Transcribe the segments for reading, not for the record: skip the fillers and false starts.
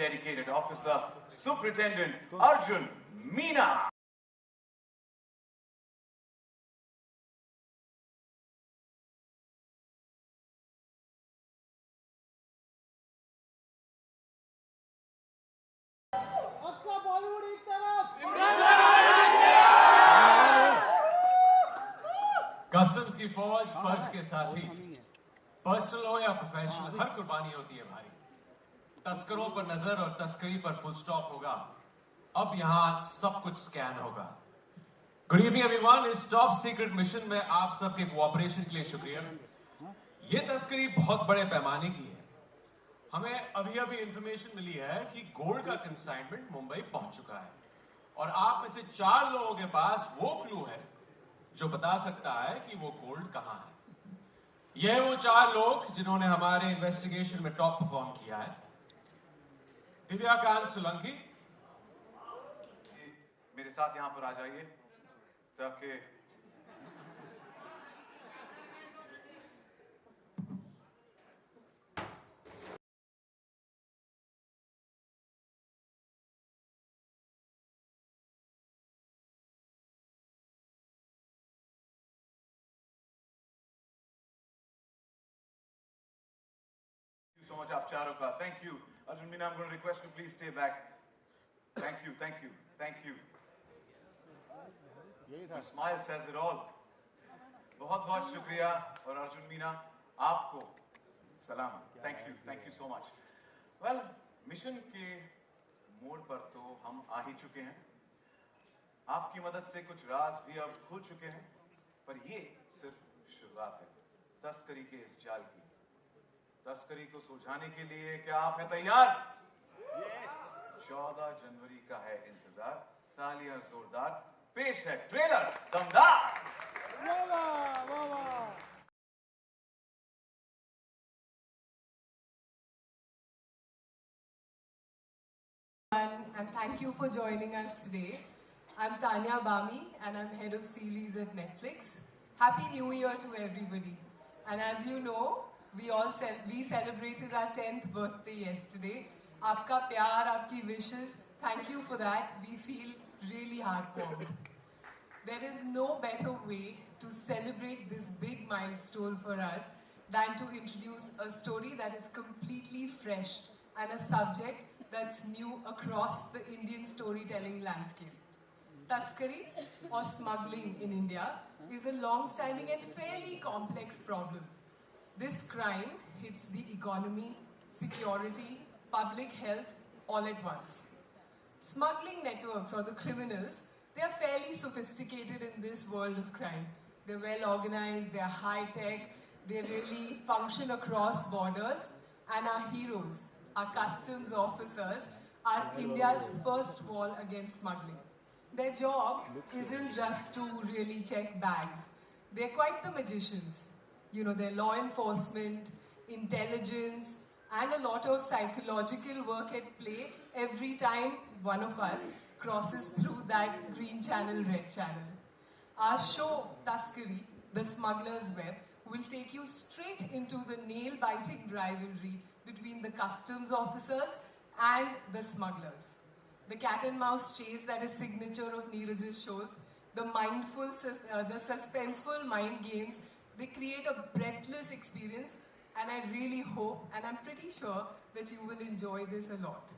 dedicated officer, Superintendent Arjun Meena. Customs की फौज फर्ज के साथ ही पर्सनल हो या प्रोफेशनल, हर कुर्बानी होती है भारी। तस्करों पर नजर और तस्करी पर फुल स्टॉप होगा। अब यहां सब कुछ स्कैन होगा। Good evening everyone. इस टॉप सीक्रेट मिशन में आप सबके कोऑपरेशन के लिए शुक्रिया। ये तस्करी बहुत बड़े पैमाने की है। हमें अभी अभी इंफॉर्मेशन मिली है कि गोल्ड का कंसाइनमेंट मुंबई पहुंच चुका है और आप में से 4 लोगों के पास वो क्लू है जो बता सकता है कि वो गोल्ड कहां है। ये वो 4 लोग जिन्होंने हमारे इन्वेस्टिगेशन में टॉप परफॉर्म किया है। दिव्याकांत सोलंकी, मेरे साथ यहां पर आ जाइए ताकि so much आप चारों का thank you. Arjun Meena, I'm going to request you please stay back. Thank you, thank you, thank you. Your smile says it all. बहुत बहुत शुक्रिया। और अर्जुन मीना, आपको सलाम। Thank you so much. Well, mission के मोड़ पर तो हम आ ही चुके हैं। आपकी मदद से कुछ राज भी अब खुल चुके हैं, पर ये सिर्फ शुरुआत है तस्करी के इस जाल की। तस्करी को सुलझाने के लिए क्या आप हैं तैयार? 14 जनवरी का है इंतजार। तालियां जोरदार। पेश है ट्रेलर दमदार। And thank you for joining us today. I'm Tanya Bami and I'm head of series at Netflix. Happy New Year to everybody. And as you know, we celebrated our 10th birthday yesterday. Aapka pyar, aapki wishes, thank you for that. We feel really heartwarmed. There is no better way to celebrate this big milestone for us than to introduce a story that is completely fresh and a subject that's new across the Indian storytelling landscape. Taskari, or smuggling in India, is a long-standing and fairly complex problem. This crime hits the economy, security, public health all at once. Smuggling networks, or the criminals, they are fairly sophisticated in this world of crime. They're well organized, they're high-tech, they really function across borders, and our heroes, our customs officers, are India's first wall against smuggling. Their job isn't just to really check bags. They're quite the magicians. You know, they're law enforcement, intelligence, and a lot of psychological work at play every time one of us crosses through that green channel, red channel. Our show, Taskari, The Smuggler's Web, will take you straight into the nail-biting rivalry between the customs officers and the smugglers. The cat and mouse chase that is signature of Neeraj's shows, the suspenseful mind games, they create a breathless experience, and I really hope, and I'm pretty sure, that you will enjoy this a lot.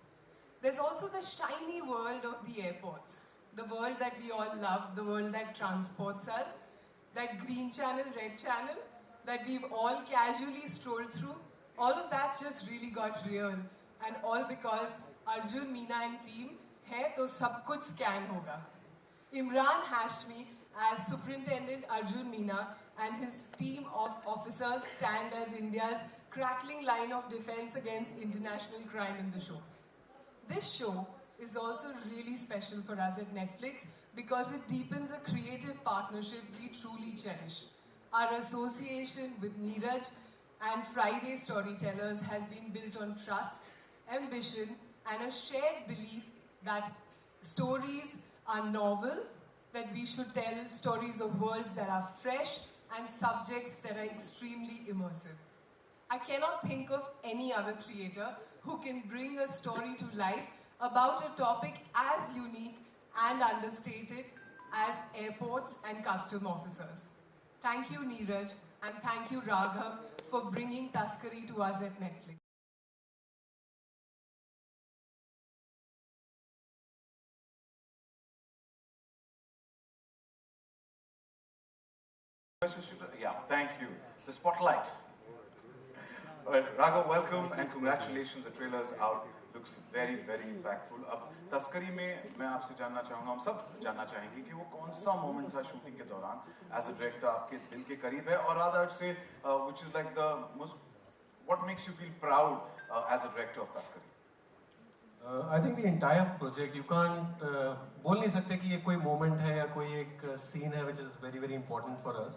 There's also the shiny world of the airports, the world that we all love, the world that transports us, that green channel, red channel, that we've all casually strolled through. All of that just really got real, and all because Arjun, Meena and team hai to sab kuch scan hoga. Imran Hashmi as Superintendent Arjun Meena and his team of officers stand as India's crackling line of defense against international crime in the show. This show is also really special for us at Netflix because it deepens a creative partnership we truly cherish. Our association with Neeraj and Friday Storytellers has been built on trust, ambition, and a shared belief that stories are novel, that we should tell stories of worlds that are fresh and subjects that are extremely immersive. I cannot think of any other creator who can bring a story to life about a topic as unique and understated as airports and custom officers. Thank you, Neeraj, and thank you, Raghav, for bringing Taskari to us at Netflix. Yeah, thank you. The spotlight. Well, Raghav, welcome and congratulations. The trailer's out. Looks very, very impactful. अब तस्करी में मैं आपसे जानना चाहूँगा, हम सब जानना चाहेंगे कि वो कौन सा मोमेंट था शूटिंग के दौरान as a director आपके दिल के करीब है, और rather I'd say which is like the most, what makes you feel proud as a director of Taskari? I think the entire project, you can't बोल नहीं सकते कि ये कोई moment है या कोई एक scene है which is very, very important for us.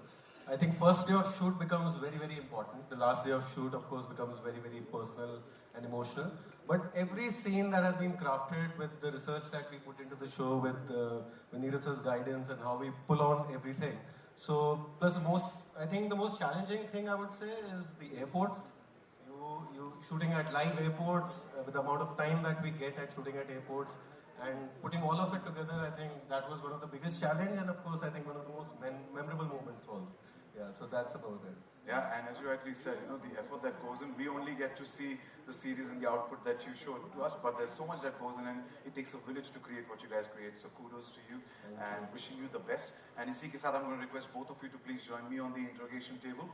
I think first day of shoot becomes very, very important. The last day of shoot, of course, becomes very, very personal and emotional. But every scene that has been crafted with the research that we put into the show, with Neeraj's guidance and how we pull on everything. So, plus I think the most challenging thing I would say is the airports. You shooting at live airports with the amount of time that we get at shooting at airports and putting all of it together, I think that was one of the biggest challenge, and of course I think one of the most memorable moments also. Yeah, so that's about it. Yeah, and as you rightly said, you know, the effort that goes in, we only get to see the series and the output that you showed to us, but there's so much that goes in, and it takes a village to create what you guys create. So kudos to you and wishing you the best. And इसी के साथ I'm going to request both of you to please join me on the interrogation table.